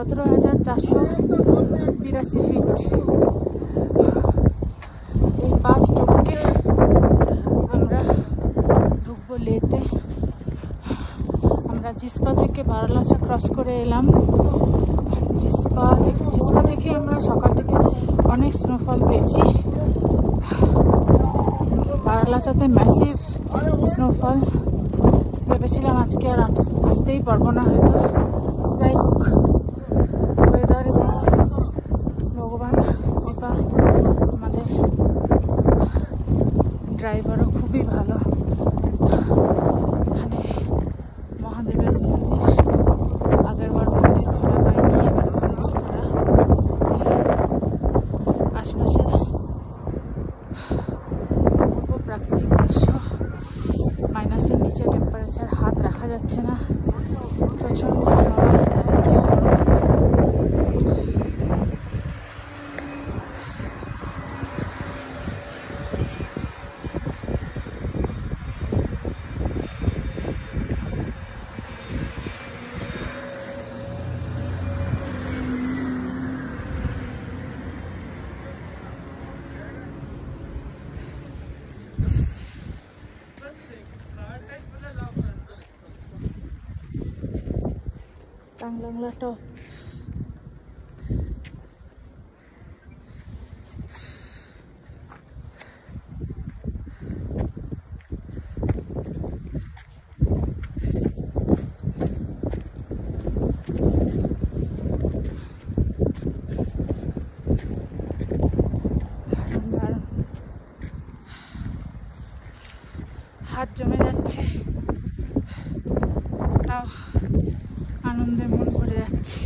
17,482 fit. এই বাস টপকে আমরা ঢুকবো লেতে। আমরা জিসপা থেকে বারালাসা ক্রস করে এলাম। জিসপা থেকে আমরা সকাল থেকে অনেক স্নোফল পেয়েছি। বারালাসাতে ম্যাসিভ স্নোফল। ভেবেছিলাম আজকে আর আসতেই পারবো না হয়তো। যাই হোক, ওয়েদার এবং ভগবান কৃপা, আমাদের ড্রাইভারও খুবই ভালো। এখানে মহাদেবের মন্দির, আগেরবার মন্দির খোলা পাইনি, এবার মন্দির খোলা। আশপাশে অপূর্ব প্রাকৃতিক দৃশ্য। মাইনাসের নিচে টেম্পারেচার হাত রাখা যাচ্ছে না, প্রচন্ড হাওয়া, চারদিকে বরফ। টাংলাংলা টপ। হাত জমে যাচ্ছে, তাও আনন্দে মন ভরে যাচ্ছে।